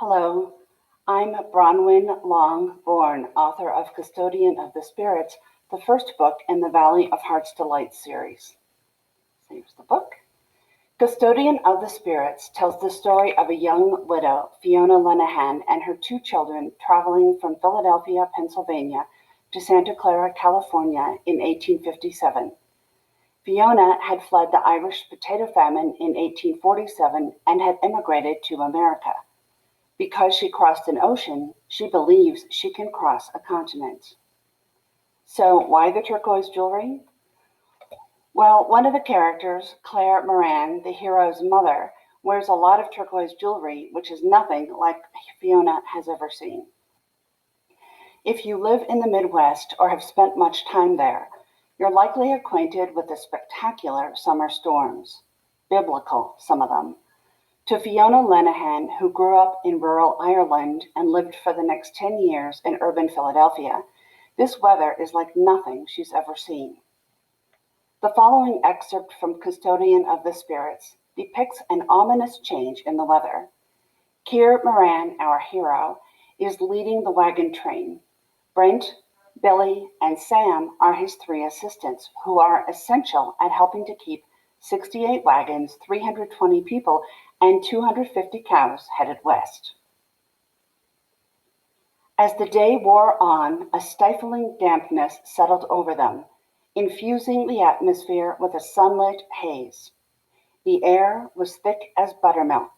Hello, I'm Bronwyn Long-Bourne, author of Custodian of the Spirits, the first book in the Valley of Heart's Delight series. Here's the book. Custodian of the Spirits tells the story of a young widow, Fiona Lenehan, and her two children traveling from Philadelphia, Pennsylvania, to Santa Clara, California in 1857. Fiona had fled the Irish potato famine in 1847 and had emigrated to America. Because she crossed an ocean, she believes she can cross a continent. So why the turquoise jewelry? Well, one of the characters, Claire Moran, the hero's mother, wears a lot of turquoise jewelry, which is nothing like Fiona has ever seen. If you live in the Midwest or have spent much time there, you're likely acquainted with the spectacular summer storms. Biblical, some of them. To Fiona Lenehan, who grew up in rural Ireland and lived for the next 10 years in urban Philadelphia, this weather is like nothing she's ever seen. The following excerpt from Custodian of the Spirits depicts an ominous change in the weather. Keir Moran, our hero, is leading the wagon train. Brent, Billy, and Sam are his three assistants, who are essential at helping to keep 68 wagons, 320 people, and 250 cows headed west. As the day wore on, a stifling dampness settled over them, infusing the atmosphere with a sunlit haze. The air was thick as buttermilk.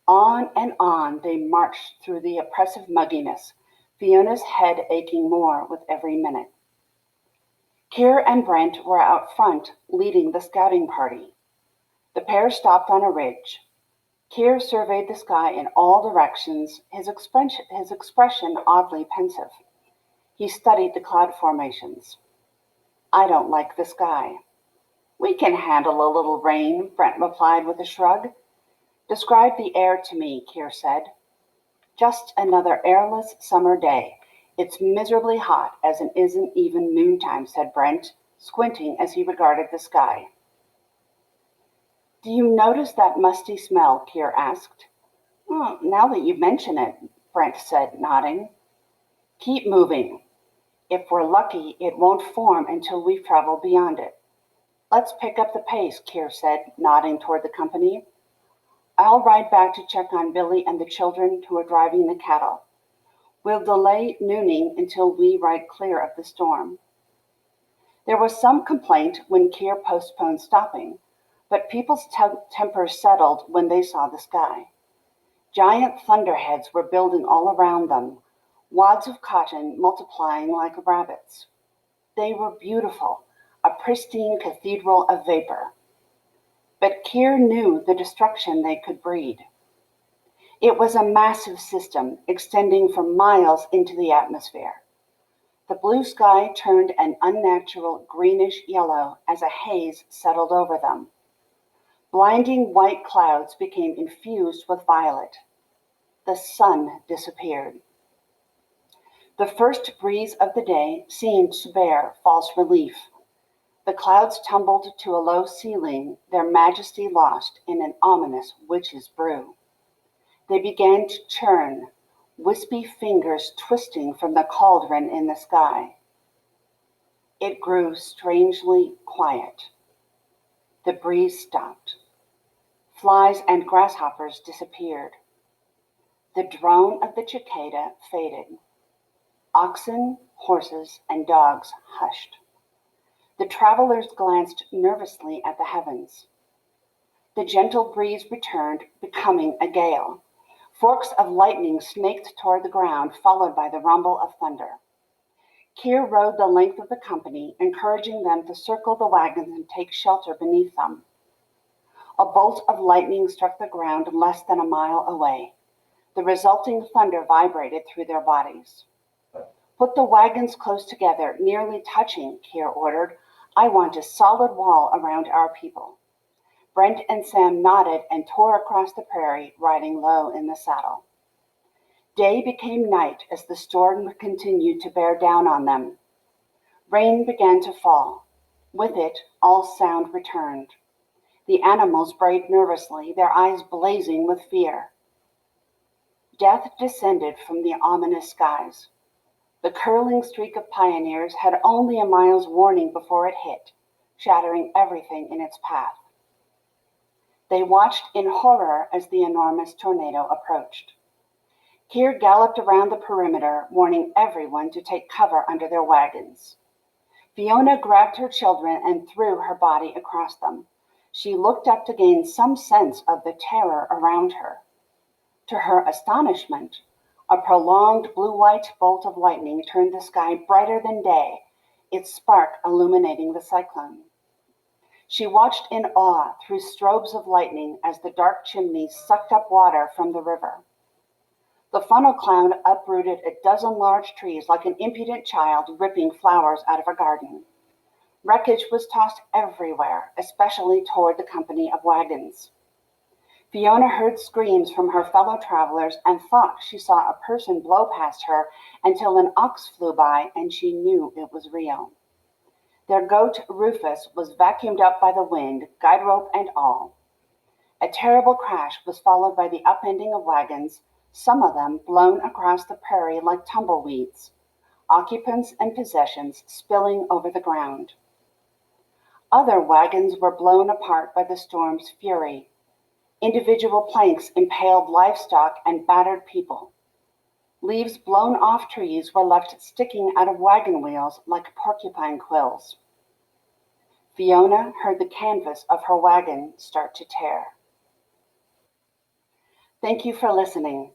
On and on they marched through the oppressive mugginess, Fiona's head aching more with every minute. Keir and Brent were out front, leading the scouting party. The pair stopped on a ridge. Keir surveyed the sky in all directions, his expression oddly pensive. He studied the cloud formations. "I don't like the sky." "We can handle a little rain," Brent replied with a shrug. "Describe the air to me," Keir said. "Just another airless summer day. It's miserably hot as it isn't even noontime," said Brent, squinting as he regarded the sky. "Do you notice that musty smell?" Keir asked. Now that you mention it," Brent said, nodding. "Keep moving. If we're lucky, it won't form until we've traveled beyond it." "Let's pick up the pace," Keir said, nodding toward the company. "I'll ride back to check on Billy and the children who are driving the cattle. We'll delay nooning until we ride clear of the storm." There was some complaint when Keir postponed stopping, but people's tempers settled when they saw the sky. Giant thunderheads were building all around them, wads of cotton multiplying like rabbits. They were beautiful, a pristine cathedral of vapor. But Keir knew the destruction they could breed. It was a massive system extending for miles into the atmosphere. The blue sky turned an unnatural greenish yellow as a haze settled over them. Blinding white clouds became infused with violet. The sun disappeared. The first breeze of the day seemed to bear false relief. The clouds tumbled to a low ceiling, their majesty lost in an ominous witch's brew. They began to churn, wispy fingers twisting from the cauldron in the sky. It grew strangely quiet. The breeze stopped. Flies and grasshoppers disappeared. The drone of the cicada faded. Oxen, horses, and dogs hushed. The travelers glanced nervously at the heavens. The gentle breeze returned, becoming a gale. Forks of lightning snaked toward the ground, followed by the rumble of thunder. Keir rode the length of the company, encouraging them to circle the wagons and take shelter beneath them. A bolt of lightning struck the ground less than a mile away. The resulting thunder vibrated through their bodies. "Put the wagons close together, nearly touching," Keir ordered. "I want a solid wall around our people." Brent and Sam nodded and tore across the prairie, riding low in the saddle. Day became night as the storm continued to bear down on them. Rain began to fall. With it, all sound returned. The animals brayed nervously, their eyes blazing with fear. Death descended from the ominous skies. The curling streak of pioneers had only a mile's warning before it hit, shattering everything in its path. They watched in horror as the enormous tornado approached. Keir galloped around the perimeter, warning everyone to take cover under their wagons. Fiona grabbed her children and threw her body across them. She looked up to gain some sense of the terror around her. To her astonishment, a prolonged blue-white bolt of lightning turned the sky brighter than day, its spark illuminating the cyclone. She watched in awe through strobes of lightning as the dark chimneys sucked up water from the river. The funnel cloud uprooted a dozen large trees like an impudent child ripping flowers out of a garden. Wreckage was tossed everywhere, especially toward the company of wagons. Fiona heard screams from her fellow travelers and thought she saw a person blow past her until an ox flew by and she knew it was real. Their goat, Rufus, was vacuumed up by the wind, guide rope and all. A terrible crash was followed by the upending of wagons, some of them blown across the prairie like tumbleweeds, occupants and possessions spilling over the ground. Other wagons were blown apart by the storm's fury. Individual planks impaled livestock and battered people. Leaves blown off trees were left sticking out of wagon wheels like porcupine quills. Fiona heard the canvas of her wagon start to tear. Thank you for listening.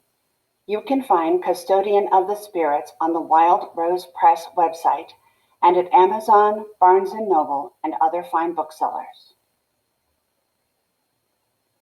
You can find Custodian of the Spirits on the Wild Rose Press website and at Amazon, Barnes & Noble, and other fine booksellers.